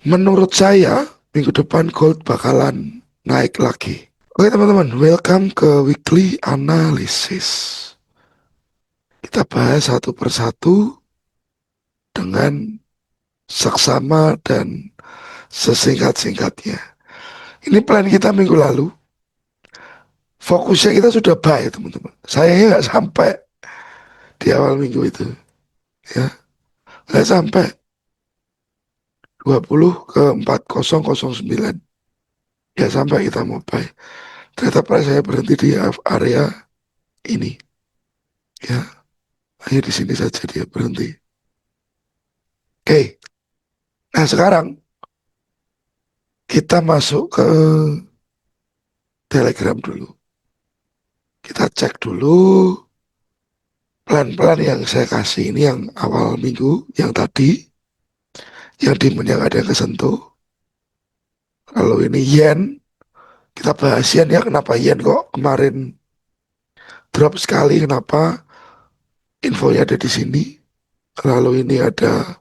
Menurut saya, minggu depan gold bakalan naik lagi. Oke teman-teman, welcome ke weekly analysis. Kita bahas satu persatu dengan seksama dan sesingkat-singkatnya. Ini plan kita minggu lalu. Fokusnya kita sudah baik teman-teman. Sayangnya nggak sampai di awal minggu itu, ya nggak sampai 20 ke 4009. Ya sampai kita mau buy. Ternyata price saya berhenti di area ini. Ya, hanya di sini saja dia berhenti. Oke, nah sekarang kita masuk ke Telegram dulu. Kita cek dulu plan-plan yang saya kasih ini yang awal minggu, yang tadi, yang dimen yang ada yang kesentuh. Lalu ini yen, kita bahas yen ya, kenapa yen kok kemarin drop sekali, kenapa infonya ada di sini. Lalu ini ada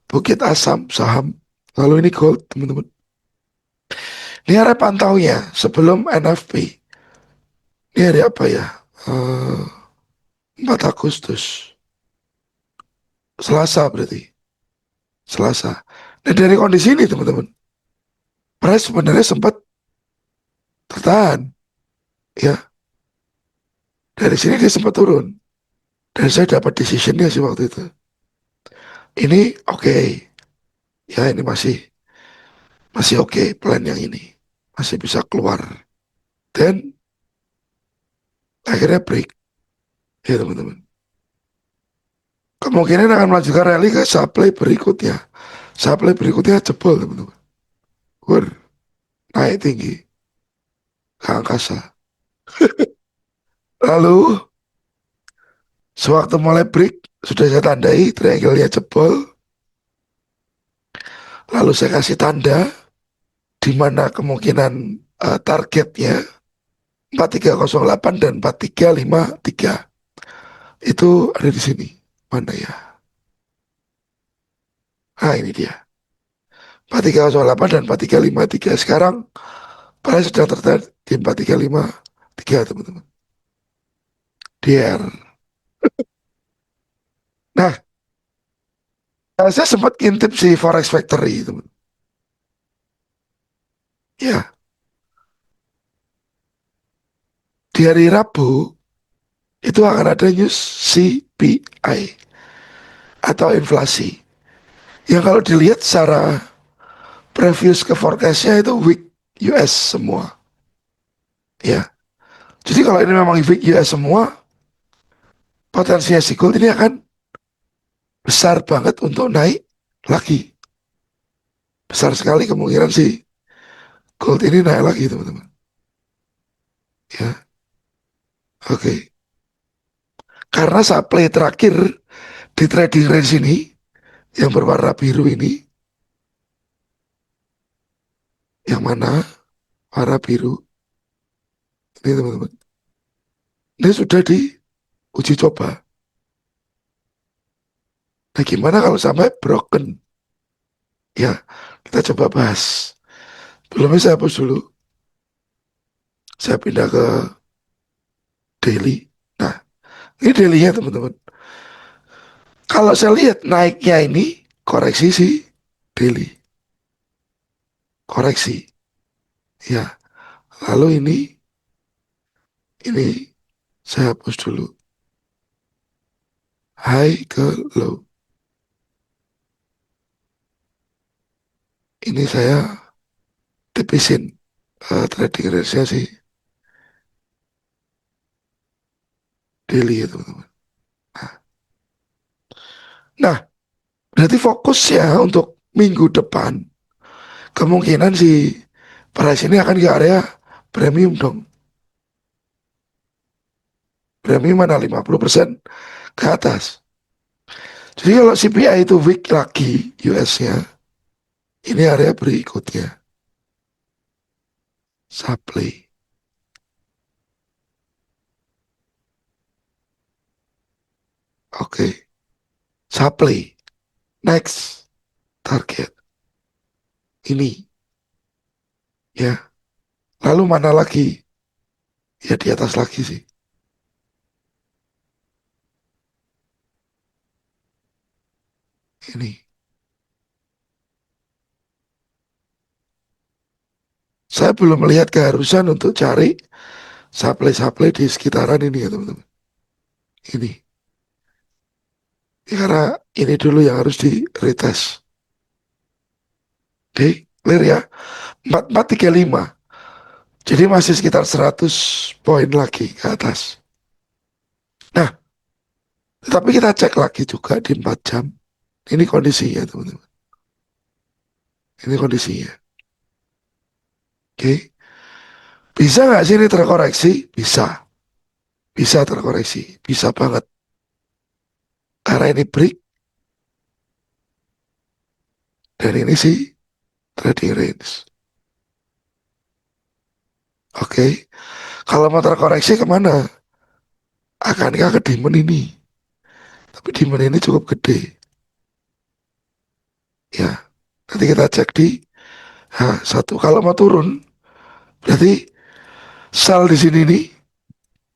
Bukit Asam saham. Lalu ini gold teman-teman. Ini area pantaunya sebelum NFP. Ini hari apa ya? Eh, 4 Agustus. Selasa berarti. Selasa. Nah dari kondisi ini teman-teman, price sebenarnya sempat tertahan. Ya, dari sini dia sempat turun. Dan saya dapat decisionnya sih waktu itu. Ini oke. Ya ini masih oke plan yang ini. Masih bisa keluar. Dan akhirnya break. Ya teman-teman. Kemungkinan akan melanjutkan rally ke supply berikutnya. Supply berikutnya jebol teman-teman. Wur, naik tinggi ke angkasa. Lalu sewaktu mulai break sudah saya tandai triangle-nya jebol. Lalu saya kasih tanda di mana kemungkinan targetnya 4308 dan 4353 itu ada di sini. Mana ya? Nah ini dia. 4308 dan 4353. Sekarang pada sedang tertarik di 4353 teman-teman. DR. Nah, saya sempat intip si Forex Factory teman. Ya, di hari Rabu itu akan ada news CPI atau inflasi. Yang kalau dilihat secara previous ke forecastnya itu weak US semua. Ya, jadi kalau ini memang weak US semua, potensinya si gold ini akan besar banget untuk naik lagi. Besar sekali kemungkinan si gold ini naik lagi teman-teman. Ya, oke. Karena supply terakhir di trading range ini yang berwarna biru ini, yang mana warna biru ini teman-teman. Ini sudah diuji coba. Nah gimana kalau sampai broken? Ya, kita coba bahas. Sebelumnya saya hapus dulu. Saya pindah ke daily. Nah, ini daily-nya teman-teman. Kalau saya lihat naiknya ini koreksi sih daily. Koreksi. Ya, lalu ini saya hapus dulu. High ke low. Ini saya tipisin trading range-nya sih daily ya teman-teman. Nah, berarti fokus ya untuk minggu depan. Kemungkinan si price ini akan ke area premium dong. Premium mana 50% ke atas. Jadi kalau CPI itu weak lagi US-nya, ini area berikutnya. Supply. Oke. Okay. Supply. Next. Target. ini, ya. Lalu mana lagi? Ya di atas lagi sih. Ini. Saya belum melihat keharusan untuk cari supply-supply di sekitaran ini ya teman-teman. Ini. Ya, karena ini dulu yang harus di retest. Oke, clear ya. 4435. Jadi masih sekitar 100 poin lagi ke atas. Nah, tetapi kita cek lagi juga di 4 jam. Ini kondisinya teman-teman. Ini kondisinya. Oke. Bisa nggak sih ini terkoreksi? Bisa. Bisa terkoreksi. Bisa banget. Karena ini break. Dan ini sih trading range. Oke. Kalau mau terkoreksi kemana? Akankah ke demand ini? Tapi demand ini cukup gede. Ya. Nanti kita cek di H1. Kalau mau turun, berarti sell di sini nih.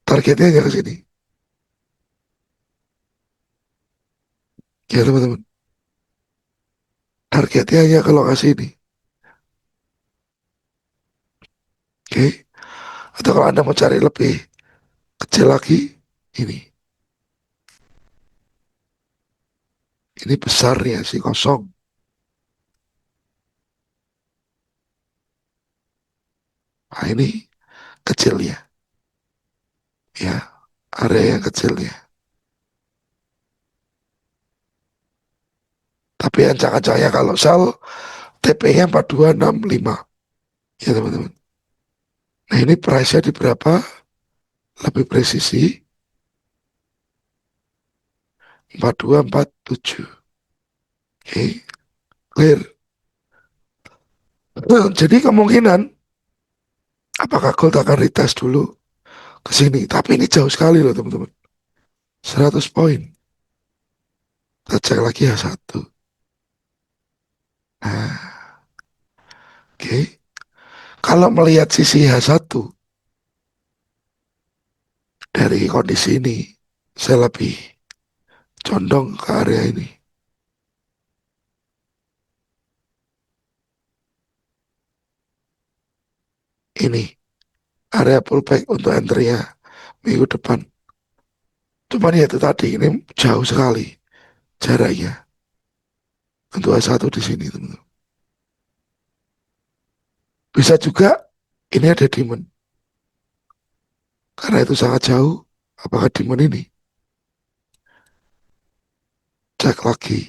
Targetnya hanya ke sini. Ya teman-teman. Targetnya hanya ke lokasi ini. Oke. Atau kalau Anda mau cari lebih kecil lagi, ini. Ini besarnya sih kosong. Nah ini kecilnya. Ya. Area yang kecilnya. Tapi ancang-ancangnya kalau sell TP-nya 4265. Ya teman-teman. Nah ini price-nya di berapa? Lebih presisi 4247. Oke, clear. Jadi kemungkinan apakah gold akan retest dulu ke sini? Tapi ini jauh sekali loh teman-teman. 100 poin. Kita cek lagi ya satu. Nah, oke. Kalau melihat sisi H1 dari kondisi ini, saya lebih condong ke area ini. Ini area pullback untuk entry-nya minggu depan. Cuman ya itu tadi, ini jauh sekali jaraknya untuk H1 di sini teman-teman. Bisa juga ini ada demand. Karena itu sangat jauh. Apakah demand ini? Cek lagi.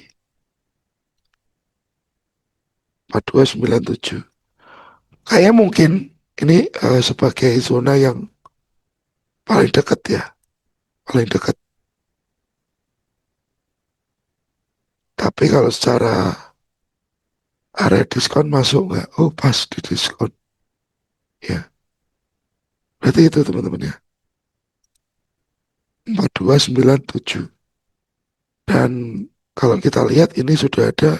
4297. Kayaknya mungkin ini sebagai zona yang paling dekat ya. Paling dekat. Tapi kalau secara area diskon masuk nggak? Oh pas di diskon. Ya. Berarti itu teman-teman ya. 4297. Dan kalau kita lihat ini sudah ada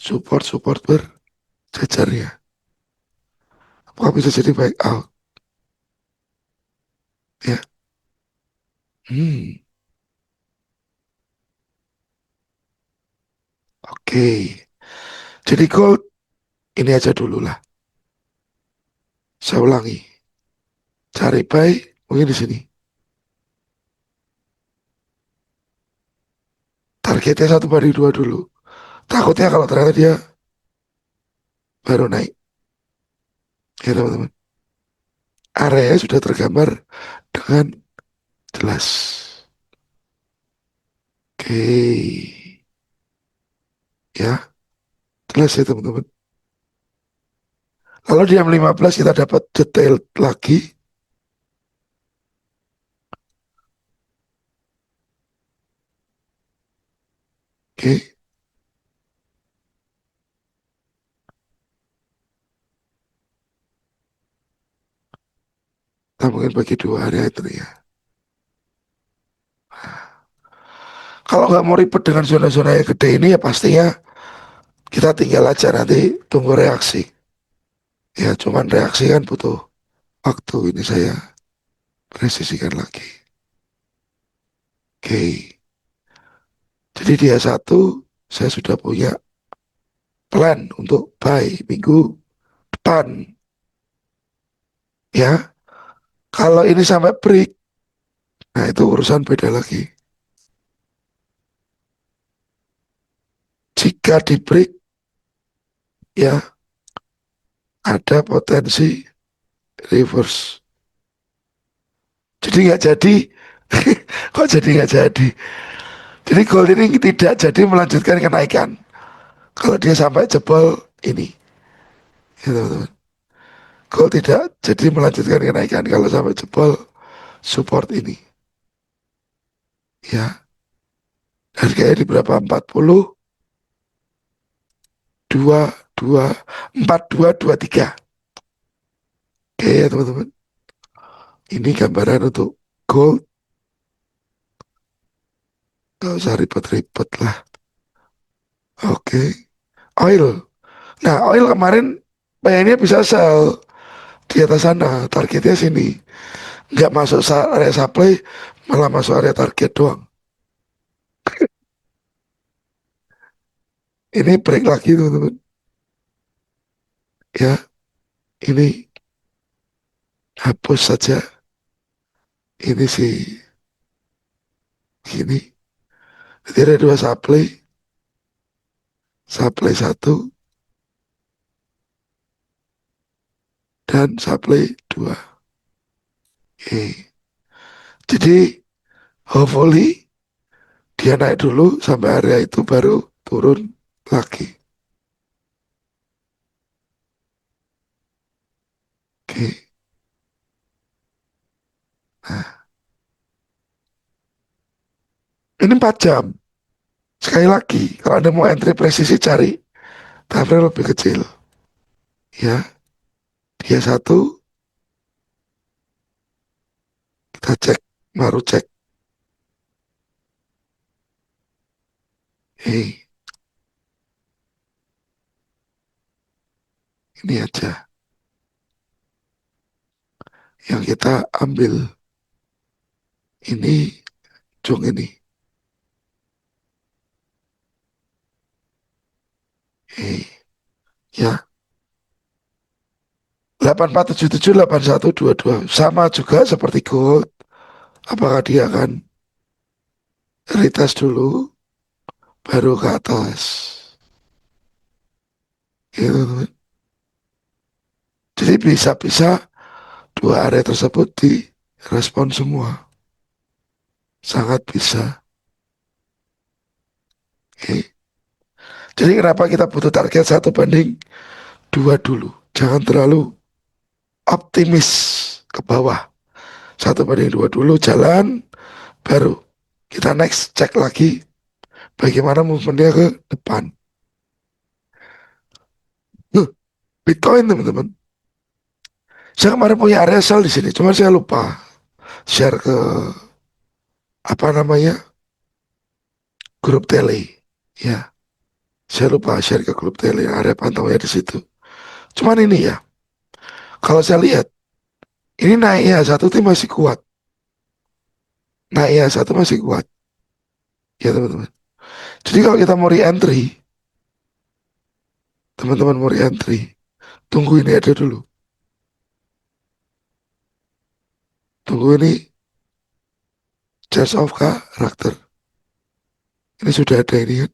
support-support berjajarnya. Apakah bisa jadi baik out? Ya. Hmm. Oke. Jadi gold ini aja dulu lah. Saya ulangi. Cari buy mungkin di sini. Targetnya 1 banding 2 dulu. Takutnya kalau ternyata dia baru naik. Ya teman-teman. Area sudah tergambar dengan jelas. Oke. Ya. Jelas ya teman-teman. Lalu di jam 15 kita dapat detail lagi. Oke. Kita mungkin bagi dua area itu ya. Kalau nggak mau ribet dengan zona-zona yang gede ini ya pastinya Kita tinggal aja nanti tunggu reaksi. Ya, cuman reaksi kan butuh waktu. Ini saya presisikan lagi. Oke. Jadi dia satu, saya sudah punya plan untuk buy minggu depan. Ya, kalau ini sampai break, nah itu urusan beda lagi. Jika di break, ya ada potensi reverse. Jadi nggak jadi, kok jadi nggak jadi? Jadi gold ini tidak jadi melanjutkan kenaikan. Kalau dia sampai jebol ini, ya teman-teman. Gold tidak jadi melanjutkan kenaikan kalau sampai jebol support ini. Ya, harganya di berapa? 40, 2, 2, 4223. Oke ya teman-teman. Ini gambaran untuk gold. Gak usah ribet-ribet lah. Oke. Oil. Nah, oil kemarin pengennya bisa sell di atas sana. Targetnya sini. Nggak masuk area supply, malah masuk area target doang. Ini break lagi teman-teman. Ya, ini hapus saja. Ini sih gini. Jadi ada dua supply. Supply satu dan supply dua. Oke. Jadi hopefully dia naik dulu sampai area itu baru turun lagi. Oke. Nah, ini 4 jam. Sekali lagi, kalau Anda mau entry presisi cari time frame lebih kecil. Ya, dia satu, kita cek, baru cek. Hei, ini aja yang kita ambil. Ini, jung ini. Hei, ya. 8477, 8122. Sama juga seperti gold. Apakah dia akan retest dulu, baru ke atas. Gitu. Jadi bisa-bisa dua area tersebut direspon semua. Sangat bisa. Oke. Jadi kenapa kita butuh target 1:2 dulu. Jangan terlalu optimis ke bawah. 1:2 dulu jalan, baru kita next cek lagi bagaimana movementnya ke depan. Huh, Bitcoin teman-teman. Saya kemarin punya area sell di sini, cuma saya lupa share ke apa namanya grup tele. Ya, saya lupa share ke grup tele area pantaunya di situ. Cuman ini ya, kalau saya lihat ini naiknya satu tim masih kuat, naiknya satu masih kuat, ya teman-teman. Jadi kalau kita mau re-entry, teman-teman mau re-entry, tunggu ini ada dulu. Tunggu ini charge of karakter. Ini sudah ada ini kan,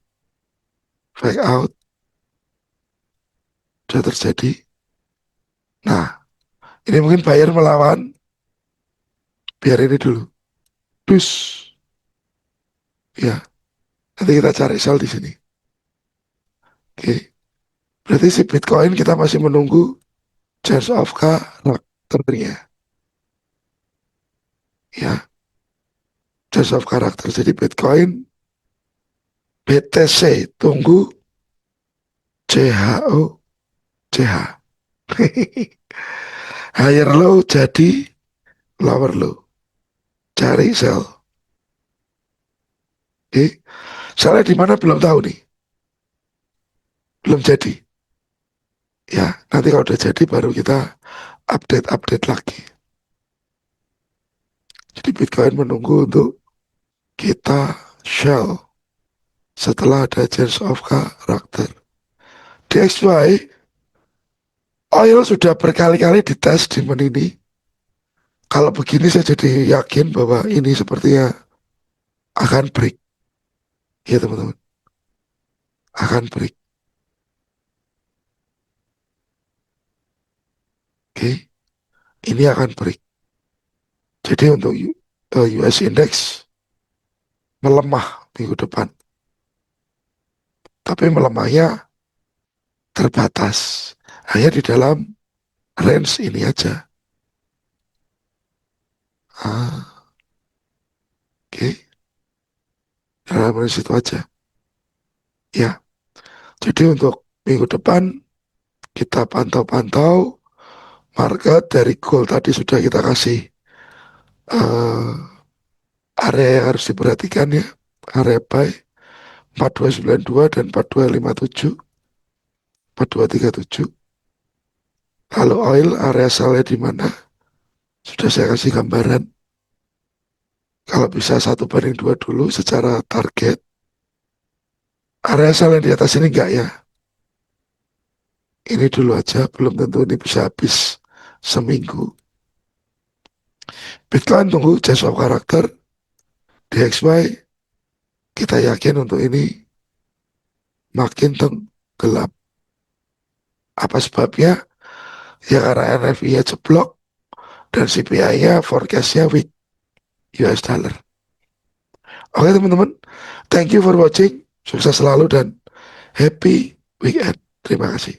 fake out, sudah terjadi. Nah, ini mungkin buyer melawan, biar ini dulu. Dus, ya, nanti kita cari sell di sini. Oke, berarti si Bitcoin kita masih menunggu charge of karakternya. Ya, charge of karakter. Jadi Bitcoin, BTC, tunggu CHO, CH. Higher low jadi lower low. Cari sell. Oke, selnya di mana belum tahu nih. belum jadi. Ya, nanti kalau udah jadi baru kita update lagi. Jadi Bitcoin menunggu untuk kita shell setelah ada change of character. DXY oil sudah berkali-kali dites di ini. Kalau begini saya jadi yakin bahwa ini sepertinya akan break. Ya teman-teman, akan break. Oke, ini akan break. Jadi untuk US Index melemah minggu depan. Tapi melemahnya terbatas. Hanya di dalam range ini aja. Ah, oke, dalam range itu aja. Ya, jadi untuk minggu depan kita pantau-pantau market dari gold tadi sudah kita kasih eh, area yang harus diperhatikan ya. Area buy 4292 dan 4257, 4237. Lalu oil area sellnya di mana? Sudah saya kasih gambaran. Kalau bisa 1:2 dulu secara target. Area sell yang di atas ini enggak ya? Ini dulu aja, belum tentu ini bisa habis seminggu. Bitcoin tunggu change of karakter. DXY kita yakin untuk ini makin tenggelam. Apa sebabnya? Ya karena NFI-nya jeblok dan CPI-nya forecast-nya weak US dollar. Oke teman-teman, thank you for watching. Sukses selalu dan happy weekend. Terima kasih.